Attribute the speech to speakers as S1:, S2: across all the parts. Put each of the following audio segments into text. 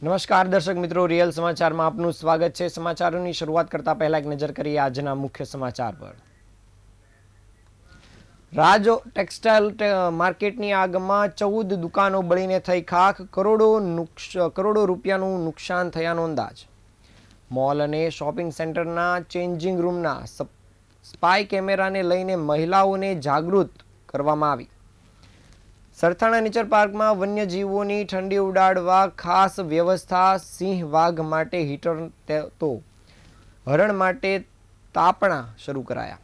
S1: નમસ્કાર દર્શક મિત્રો, રિયલ સમાચારમાં આપનું સ્વાગત છે। સમાચારોની શરૂઆત કરતા પહેલા એક નજર કરીએ આજના મુખ્ય સમાચાર પર। રાજ ટેક્સટાઇલ માર્કેટની આગમાં 14 દુકાનો બળીને થઈ ખાખ, કરોડો રૂપિયાનું નુકસાન થયાનો અંદાજ। મોલ અને શોપિંગ સેન્ટરના ચેન્જિંગ રૂમના સ્પાય કેમેરાને લઈને મહિલાઓને જાગૃત કરવામાં આવી। સરથાણા નેચર પાર્કમાં વન્યજીવોની ઠંડી ઉડાડવા ખાસ વ્યવસ્થા। સિંહ વાઘ માટે હીટર તો હરણ માટે તાપણા શરૂ કરાયા।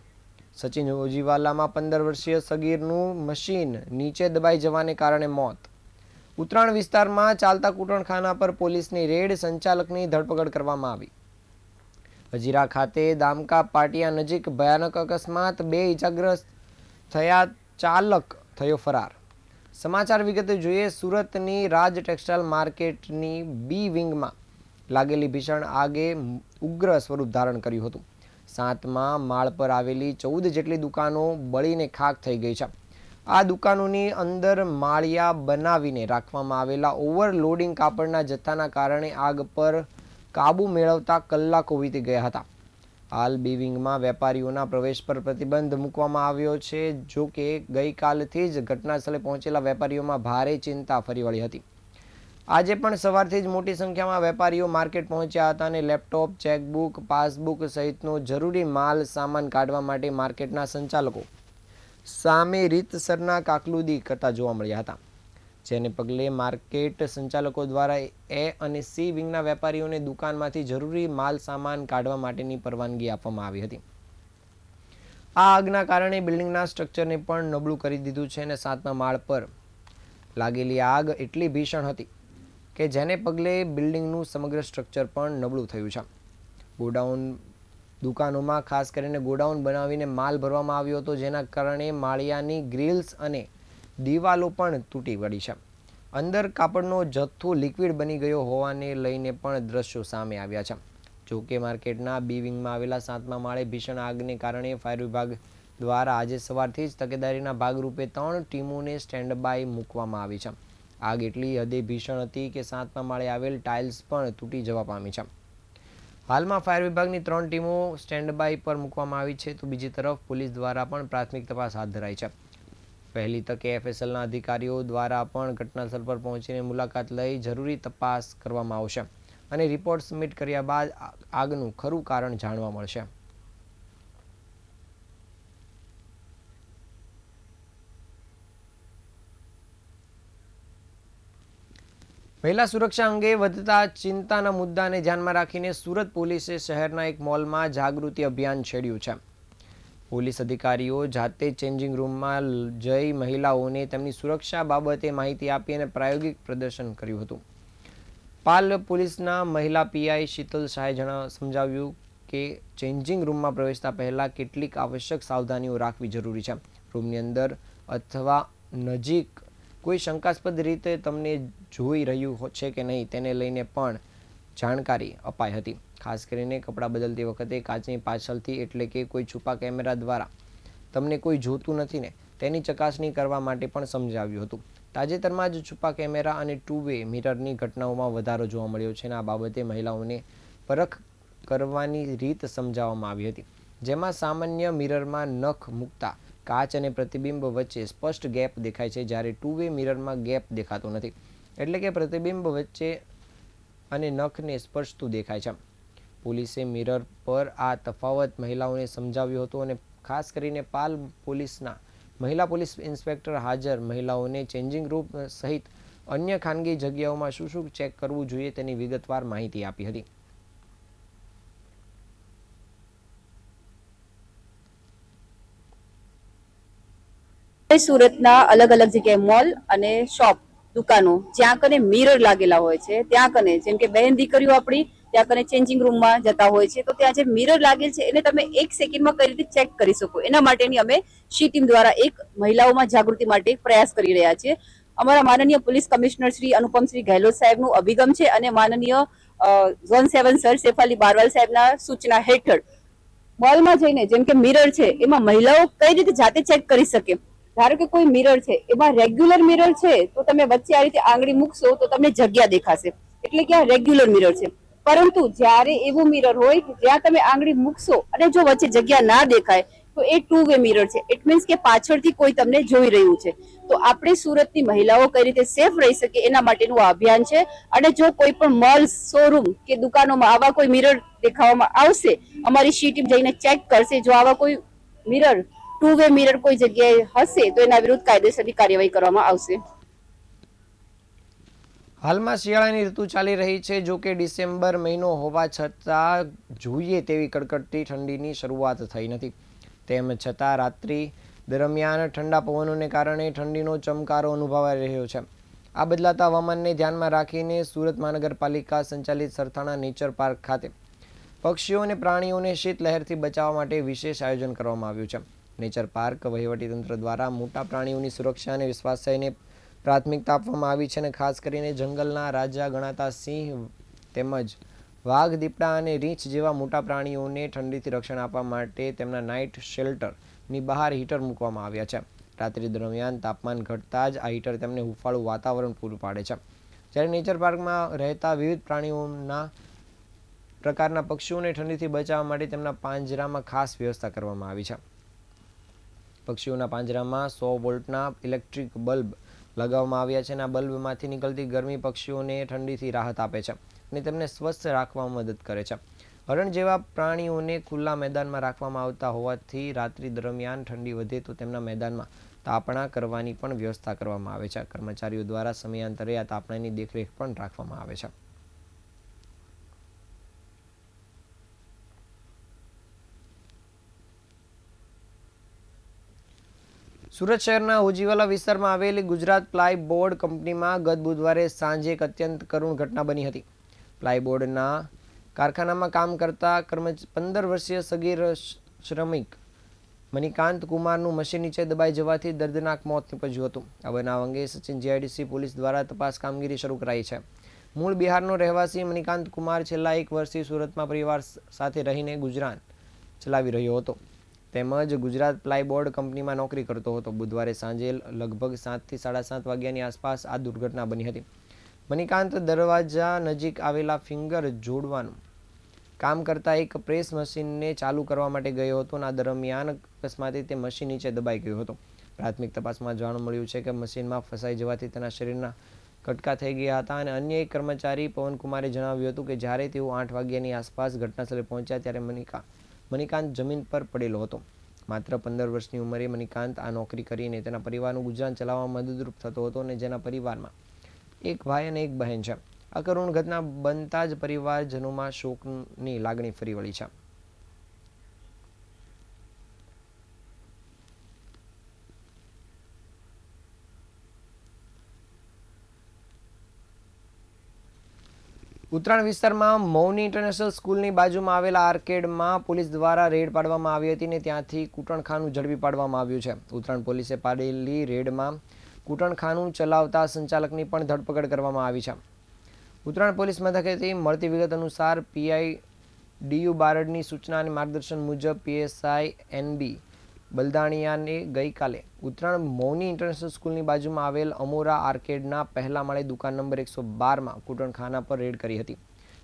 S1: સચિન ઓજીવાલામાં 15 વર્ષીય સગીરનું મશીન નીચે દબાઈ જવાને કારણે મોત। ઉત્તરાણ વિસ્તારમાં ચાલતા કૂટણખાના પર પોલીસની રેડ, સંચાલકની ધરપકડ કરવામાં આવી। હજીરા ખાતે દામકા પાટિયા નજીક ભયાનક અકસ્માત, 2 ઇજાગ્રસ્ત થયા, ચાલક થયો ફરાર। સમાચાર વિગતે જોઈએ। સુરતની રાજ ટેક્સટાઇલ માર્કેટની બી વિંગમાં લાગેલી ભીષણ આગે ઉગ્ર સ્વરૂપ ધારણ કર્યું હતું। 7મા માળ પર આવેલી 14 જેટલી દુકાનો બળીને ખાખ થઈ ગઈ છે। આ દુકાનોની અંદર માળિયા બનાવીને રાખવામાં આવેલા ઓવરલોડિંગ કાપડના જથ્થાના કારણે આગ પર કાબુ મેળવતા કલાકો વીતી ગયા હતા। હાલ બી વિંગમાં વેપારીઓના પ્રવેશ પર પ્રતિબંધ મૂકવામાં આવ્યો છે। જો કે ગઈકાલથી જ ઘટના સ્થળે પહોંચેલા વેપારીઓમાં ભારે ચિંતા ફરી વળી હતી। આજે પણ સવારથી જ મોટી સંખ્યામાં વેપારીઓ માર્કેટ પહોંચ્યા હતા અને લેપટોપ, ચેકબુક, પાસબુક સહિતનો જરૂરી માલ સામાન કાઢવા માટે માર્કેટના સંચાલકો સામે રીતસરના કાકલુદી કરતા જોવા મળ્યા હતા, જેને પગલે માર્કેટ સંચાલકો દ્વારા એ અને સી વિંગના વેપારીઓને દુકાનમાંથી જરૂરી માલ સામાન કાઢવા માટેની પરવાનગી આપવામાં આવી હતી। આ આગના કારણે બિલ્ડિંગના સ્ટ્રક્ચરને પણ નબળું કરી દીધું છે અને 7મા માળ પર લાગેલી આગ એટલી ભીષણ હતી કે જેને પગલે બિલ્ડિંગનું સમગ્ર સ્ટ્રક્ચર પણ નબળું થયું છે। દુકાનોમાં ખાસ કરીને ગોડાઉન બનાવીને માલ ભરવામાં આવ્યો હતો, જેના કારણે માળિયાની ગ્રીલ્સ અને દિવાલો પણ તૂટી પડી છે। અંદર કાપડનો જથ્થો લિક્વિડ બની ગયો હોવાને લઈને પણ દ્રશ્યો સામે આવ્યા છે। જો કે માર્કેટના બી વિંગમાં આવેલા 7મા માળે ભીષણ આગને કારણે ફાયર વિભાગ દ્વારા આજે સવારથી જ તકેદારીના ભાગરૂપે 3 ટીમોને સ્ટેન્ડ બાય મૂકવામાં આવી છે। આગ એટલી હદે ભીષણ હતી કે 7મા માળે આવેલ ટાઇલ્સ પણ તૂટી જવા પામી છે। હાલમાં ફાયર વિભાગની 3 ટીમો સ્ટેન્ડ બાય પર મૂકવામાં આવી છે, તો બીજી તરફ પોલીસ દ્વારા પણ પ્રાથમિક તપાસ હાથ ધરાઈ છે। પહેલી તકે એફએસએલના અધિકારીઓ દ્વારા પણ ઘટનાસ્થળ પર પહોંચીને મુલાકાત લઈ જરૂરી તપાસ કરવામાં આવશે અને રિપોર્ટ સબમિટ કર્યા બાદ આગનું ખરું કારણ જાણવા મળશે। મહિલા સુરક્ષા અંગે વધતા ચિંતાના મુદ્દાને ધ્યાનમાં રાખીને સુરત પોલીસે શહેરના એક મોલમાં જાગૃતિ અભિયાન છેડ્યું છે। પોલીસ અધિકારીઓ જાતે ચેન્જિંગ રૂમમાં જઈ મહિલાઓને તેમની સુરક્ષા બાબતે માહિતી આપી અને પ્રાયોગિક પ્રદર્શન કર્યું હતું। પાલ પોલીસના મહિલા પીઆઈ શીતલ શાહે સમજાવ્યું કે ચેન્જિંગ રૂમમાં પ્રવેશતા પહેલા કેટલીક આવશ્યક સાવધાનીઓ રાખવી જરૂરી છે। રૂમની અંદર અથવા નજીક કોઈ શંકાસ્પદ રીતે તમને જોઈ રહ્યું છે કે નહીં તેને લઈને પણ જાણકારી અપાઈ હતી। ખાસ કરીને કપડાં બદલતી વખતે કાચની પાછળથી, એટલે કે કોઈ છુપા કેમેરા દ્વારા તમને કોઈ જોતું નથી ને તેની ચકાસણી કરવા માટે પણ સમજાવ્યું હતું। તાજેતરમાં જ છુપા કેમેરા અને 2-વે મિરરની ઘટનાઓમાં વધારો જોવા મળ્યો છે અને આ બાબતે મહિલાઓને પરખ કરવાની રીત સમજાવવામાં આવી હતી, જેમાં સામાન્ય મિરરમાં નખ મૂકતા કાચ અને પ્રતિબિંબ વચ્ચે સ્પષ્ટ ગેપ દેખાય છે, જ્યારે 2-વે મિરરમાં ગેપ દેખાતો નથી, એટલે કે પ્રતિબિંબ વચ્ચે અને નખને સ્પર્શતું દેખાય છે। પોલીસે મિરર પર આ તફાવત મહિલાઓને સમજાવ્યો હતો અને ખાસ કરીને પાલ પોલીસના મહિલા પોલીસ ઇન્સ્પેક્ટર હાજર મહિલાઓને ચેન્જિંગ રૂમ સહિત અન્ય ખાનગી જગ્યાઓમાં શું શું ચેક કરવું જોઈએ તેની વિગતવાર માહિતી આપી હતી।
S2: સુરતના અલગ અલગ જગ્યાએ મોલ અને શોપ દુકાનો જ્યાં કને મિરર લાગેલા હોય છે, ત્યાં કને જેમ કે બહેન દીકરીઓ આપણી ત્યાં કને ચેન્જિંગ રૂમમાં જતા હોય છે, તો ત્યાં જે મિરર લાગેલ છે એને તમે 1 સેકન્ડમાં કઈ રીતે ચેક કરી શકો, એના માટેની અમે શી ટીમ દ્વારા એક મહિલાઓમાં જાગૃતિ માટે પ્રયાસ કરી રહ્યા છીએ। અમારા માનનીય પોલીસ કમિશનર શ્રી અનુપમશ્રી ગેહલોત સાહેબનું અભિગમ છે અને માનનીય ઝોન 7 સર શેફાલી બારવાલ સાહેબના સૂચના હેઠળ મોલમાં જઈને જેમ કે મિરર છે એમાં મહિલાઓ કઈ રીતે જાતે ચેક કરી શકે। ધારો કે કોઈ મિરર છે એમાં રેગ્યુલર મિરર છે તો તમે વચ્ચે આ રીતે આંગળી મૂકશો તો તમને જગ્યા દેખાશે, એટલે કે આ રેગ્યુલર મિરર છે. પરંતુ જ્યારે એવું મિરર હોય જ્યાં તમે આંગળી મૂકશો અને જો વચ્ચે જગ્યા ના દેખાય તો એ ટુ વે મિરર છે. ઇટ મીન્સ કે પાછળથી કોઈ તમને જોઈ રહ્યું છે. તો આપણે સુરતની મહિલાઓ કઈ રીતે સેફ રહી શકે એના માટેનું આ અભિયાન છે. અને જો કોઈ પણ મોલ, શોરૂમ કે દુકાનોમાં આવા કોઈ મિરર દેખાવામાં આવશે, અમારી શી ટીમ જઈને ચેક કરશે. જો આવા કોઈ મિરર, ટુ વે મિરર કોઈ જગ્યાએ હશે તો એના વિરુદ્ધ કાયદેસરની કાર્યવાહી કરવામાં આવશે.
S1: હાલમાં શિયાળાની ઋતુ ચાલી રહી છે. જો કે ડિસેમ્બર મહિનો હોવા છતાં જોઈએ તેવી કડકડતી ઠંડીની શરૂઆત થઈ નથી. તેમ છતાં રાત્રિ દરમિયાન ઠંડા પવનોને કારણે ઠંડીનો ચમકારો અનુભવાઈ રહ્યો છે. આ બદલાતા હવામાનને ધ્યાનમાં રાખીને સુરત મહાનગરપાલિકા સંચાલિત સરથાણા નેચર પાર્ક ખાતે પક્ષીઓ અને પ્રાણીઓને શીતલહેરથી બચાવવા માટે વિશેષ આયોજન કરવામાં આવ્યું છે. નેચર પાર્ક વહીવટીતંત્ર દ્વારા મોટા પ્રાણીઓની સુરક્ષા અને વિશ્વાસને પ્રાથમિકતા આપવામાં આવી છે અને ખાસ કરીને જંગલના રાજા ગણાતા સિંહ તેમજ વાઘ, દીપડા અને રીંછ જેવા મોટા પ્રાણીઓને ઠંડીથી રક્ષણ આપવા માટે તેમના નાઇટ શેલ્ટરની બહાર હીટર મૂકવામાં આવ્યા છે. રાત્રિ દરમિયાન તાપમાન ઘટતા જ આ હીટર તેમને હૂંફાળું વાતાવરણ પૂરું પાડે છે. જ્યારે નેચર પાર્કમાં રહેતા વિવિધ પ્રાણીઓના પ્રકારના પક્ષીઓને ઠંડીથી બચાવવા માટે તેમના પાંજરામાં ખાસ વ્યવસ્થા કરવામાં આવી છે. પક્ષીઓના પાંજરામાં 100 વોલ્ટના ઇલેક્ટ્રિક બલ્બ લગાવવામાં આવ્યા છે અને આ બલ્બમાંથી નીકળતી ગરમી પક્ષીઓને ઠંડીથી રાહત આપે છે અને તેમને સ્વસ્થ રાખવામાં મદદ કરે છે. હરણ જેવા પ્રાણીઓને ખુલ્લા મેદાનમાં રાખવામાં આવતા હોવાથી રાત્રિ દરમિયાન ઠંડી વધે તો તેમના મેદાનમાં તાપણા કરવાની પણ વ્યવસ્થા કરવામાં આવે છે. કર્મચારીઓ દ્વારા સમયાંતરે આ તાપણાની દેખરેખ પણ રાખવામાં આવે છે. સુરત શહેરના હોજીવાલા વિસ્તારમાં આવેલી ગુજરાત પ્લાયબોર્ડ કંપનીમાં ગત બુધવારે સાંજે એક અત્યંત કરુણ ઘટના બની હતી. પ્લાયબોર્ડના કારખાનામાં કામ કરતા 15 વર્ષીય સગીર શ્રમિક મણિકાંત કુમારનું મશીન નીચે દબાઈ જવાથી દર્દનાક મોત નીપજ્યું હતું. આ બનાવ અંગે સચિન જીઆઈડીસી પોલીસ દ્વારા તપાસ કામગીરી શરૂ કરાઈ છે. મૂળ બિહારનો રહેવાસી મણિકાંત કુમાર છેલ્લા 1 વર્ષથી સુરતમાં પરિવાર સાથે રહીને ગુજરાન ચલાવી રહ્યો હતો તેમજ ગુજરાત પ્લાયબોર્ડ કંપનીમાં નોકરી કરતો હતો. બુધવારે સાંજે લગભગ 7 થી 7:30 વાગ્યાની આસપાસ આ દુર્ઘટના બની હતી. મણિકાંત દરવાજા નજીક આવેલા ફિંગર જોડવાનું કામ કરતા એક પ્રેસ મશીનને ચાલુ કરવા માટે ગયો હતો અને આ દરમિયાન અકસ્માતે તે મશીન નીચે દબાઈ ગયો હતો. પ્રાથમિક તપાસમાં જાણવા મળ્યું છે કે મશીનમાં ફસાઈ જવાથી તેના શરીરના કટકા થઈ ગયા હતા અને અન્ય એક કર્મચારી પવનકુમારે જણાવ્યું હતું કે જ્યારે તેઓ 8 વાગ્યાની આસપાસ ઘટનાસ્થળે પહોંચ્યા ત્યારે મણિકાંત જમીન પર પડેલો હતો. માત્ર 15 વર્ષની ઉંમરે મણિકાંત આ નોકરી કરીને તેના પરિવારનું ગુજરાન ચલાવવામાં મદદરૂપ થતો હતો અને જેના પરિવારમાં એક ભાઈ અને એક બહેન છે. આ કરુણ ઘટના બનતા જ પરિવારજનોમાં શોકની લાગણી ફરી વળી છે. ઉત્તરાયણ વિસ્તારમાં મૌની ઇન્ટરનેશનલ સ્કૂલની બાજુમાં આવેલા આર્કેડમાં પોલીસ દ્વારા રેડ પાડવામાં આવી હતી અને ત્યાંથી કૂટણખાનું ઝડપી પાડવામાં આવ્યું છે. ઉત્તરાયણ પોલીસે પાડેલી રેડમાં કૂટણખાનું ચલાવતા સંચાલકની પણ ધરપકડ કરવામાં આવી છે. ઉત્તરાયણ પોલીસ મથકેથી મળતી વિગત અનુસાર પીઆઈ ડીયુ બારડની સૂચના અને માર્ગદર્શન મુજબ પીએસઆઈ એનબી બલદાણિયાને ગઈકાલે ઉત્તરાયણ મૌની ઇન્ટરનેશનલ સ્કૂલની બાજુમાં આવેલ અમોરા આર્કેડના પહેલા માળે દુકાન નંબર 112માં કૂટણખાના પર રેડ કરી હતી.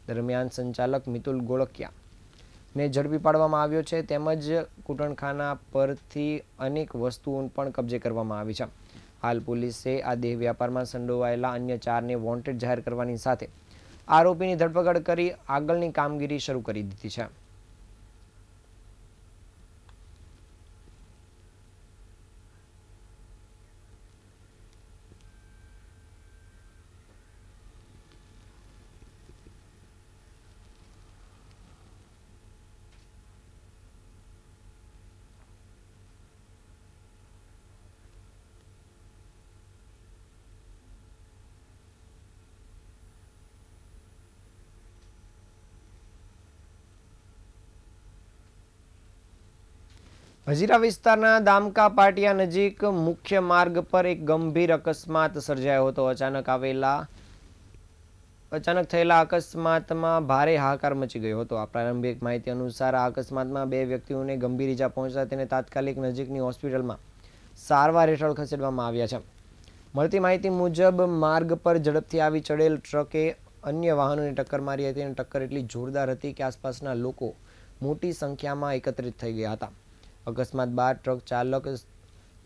S1: દરમિયાન સંચાલક મિતુલ ગોળકિયાને ઝડપી પાડવામાં આવ્યો છે તેમજ કૂટણખાના પરથી અનેક વસ્તુઓ પણ કબજે કરવામાં આવી છે. હાલ પોલીસે આ દેહ વ્યાપારમાં સંડોવાયેલા અન્ય 4ને વોન્ટેડ જાહેર કરવાની સાથે આરોપીની ધરપકડ કરી આગળની કામગીરી શરૂ કરી દીધી છે. હજીરા વિસ્તારના દામકા પાટિયા નજીક મુખ્ય માર્ગ પર એક ગંભીર અકસ્માત સર્જાયો હતો. અચાનક થયેલા અકસ્માતમાં ભારે હાહાકાર મચી ગયો હતો. આ પ્રારંભિક માહિતી અનુસાર આ અકસ્માતમાં 2 વ્યક્તિઓને ગંભીર ઈજા પહોંચતા તેને તાત્કાલિક નજીકની હોસ્પિટલમાં સારવાર હેઠળ ખસેડવામાં આવ્યા છે. મળતી માહિતી મુજબ માર્ગ પર ઝડપથી આવી ચડેલ ટ્રકે અન્ય વાહનોને ટક્કર મારી હતી અને ટક્કર એટલી જોરદાર હતી કે આસપાસના લોકો મોટી સંખ્યામાં એકત્રિત થઈ ગયા હતા. અકસ્માત બાદ ટ્રક ચાલક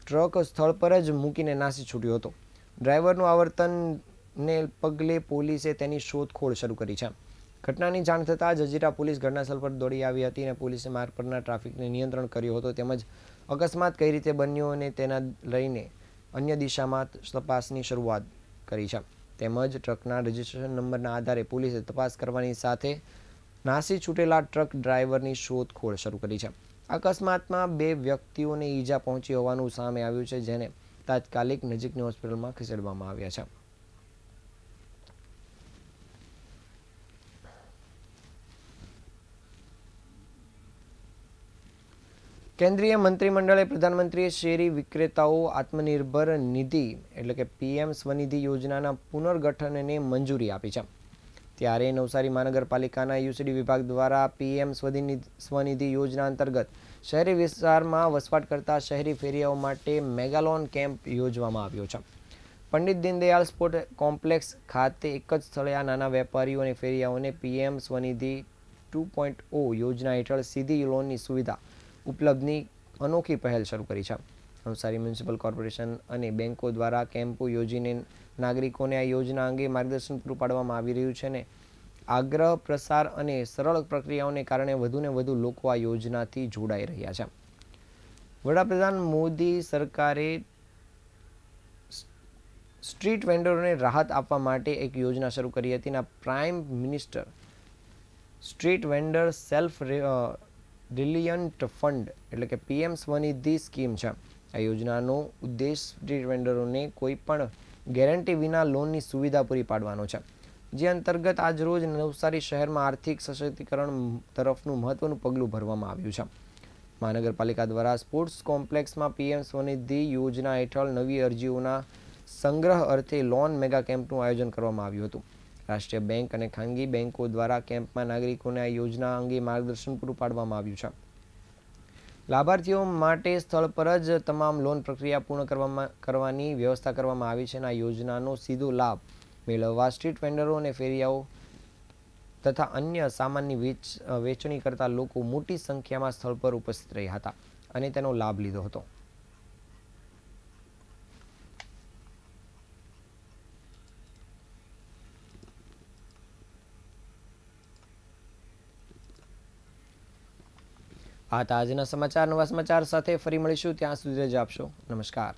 S1: ટ્રક સ્થળ પર જ મૂકીને નાસી છૂટ્યો હતો. ડ્રાઈવરનું આવર્તનને પગલે પોલીસે તેની શોધખોળ શરૂ કરી છે. ઘટનાની જાણ થતાં જજીરા પોલીસ ઘટનાસ્થળ પર દોડી આવી હતી અને પોલીસે માર્ગ પરના ટ્રાફિકને નિયંત્રણ કર્યો હતો તેમજ અકસ્માત કઈ રીતે બન્યો અને તેના લઈને અન્ય દિશામાં તપાસની શરૂઆત કરી છે. તેમજ ટ્રકના રજિસ્ટ્રેશન નંબરના આધારે પોલીસે તપાસ કરવાની સાથે નાસી છૂટેલા ટ્રક ડ્રાઈવરની શોધખોળ શરૂ કરી છે. અકસ્માતમાં 2 વ્યક્તિઓને ઈજા પહોંચી હોવાનું સામે આવ્યું છે, જેને તાત્કાલિક નજીકની હોસ્પિટલમાં ખસેડવામાં આવ્યા છે. કેન્દ્રીય મંત્રીમંડળે પ્રધાનમંત્રી શેરી વિક્રેતાઓ આત્મનિર્ભર નિધિ એટલે કે પીએમ સ્વનિધિ યોજનાના પુનર્ગઠનને મંજૂરી આપી છે. ત્યારે નવસારી મહાનગરપાલિકાના યુસીડી વિભાગ દ્વારા પીએમ સ્વનિધિ યોજના અંતર્ગત શહેરી વિસ્તારમાં વસવાટ કરતા શહેરી ફેરિયાઓ માટે મેગાલોન કેમ્પ યોજવામાં આવ્યો છે. પંડિત દીનદયાળ સ્પોર્ટ કોમ્પ્લેક્સ ખાતે એક જ સ્થળે આ નાના વેપારીઓ અને ફેરિયાઓને પીએમ સ્વનિધિ 2.0 યોજના હેઠળ સીધી લોનની સુવિધા ઉપલબ્ધની અનોખી પહેલ શરૂ કરી છે. નવસારી મ્યુનિસિપલ કોર્પોરેશન અને બેંકો દ્વારા કેમ્પો યોજીને નાગરિકોને આ યોજના અંગે માર્ગદર્શન પૂરું પાડવામાં આવી રહ્યું છે અને આગ્રહ પ્રસાર અને સરળ પ્રક્રિયાઓને કારણે વધુને વધુ લોકો આ યોજનાથી જોડાઈ રહ્યા છે. વડાપ્રધાન મોદી સરકારે સ્ટ્રીટ વેન્ડરોને રાહત આપવા માટે એક યોજના શરૂ કરી હતી અને prime minister street vendor self reliant fund એટલે કે પીએમ સ્વનિધિ સ્કીમ છે. આ યોજનાનો ઉદ્દેશ સ્ટ્રીટ વેન્ડરોને કોઈ પણ ગેરંટી વિના લોનની સુવિધા પૂરી પાડવાનો છે, જે અંતર્ગત આજરોજ નવસારી શહેરમાં આર્થિક સશક્તિકરણ તરફનું મહત્વનું પગલું ભરવામાં આવ્યું છે. મહાનગરપાલિકા દ્વારા સ્પોર્ટ્સ કોમ્પ્લેક્સમાં પીએમ સ્વનિધિ યોજના હેઠળ નવી અરજીઓના સંગ્રહ અર્થે લોન મેગા કેમ્પનું આયોજન કરવામાં આવ્યું હતું. રાષ્ટ્રીય બેંક અને ખાનગી બેંકો દ્વારા કેમ્પમાં નાગરિકોને આ યોજના અંગે માર્ગદર્શન પૂરું પાડવામાં આવ્યું છે. લાભાર્થીઓ માટે સ્થળ પર જ તમામ લોન પ્રક્રિયા પૂર્ણ કરવાની વ્યવસ્થા કરવામાં આવી છે અને આ યોજનાનો સીધો લાભ મેળવવા સ્ટ્રીટ વેન્ડરો અને ફેરિયાઓ તથા અન્ય સામાનની વેચણી કરતા લોકો મોટી સંખ્યામાં સ્થળ પર ઉપસ્થિત રહ્યા હતા અને તેનો લાભ લીધો હતો. આ હતા આજના સમાચાર. નવા સમાચાર સાથે ફરી મળીશું. ત્યાં સુધી રજા આપશો. નમસ્કાર.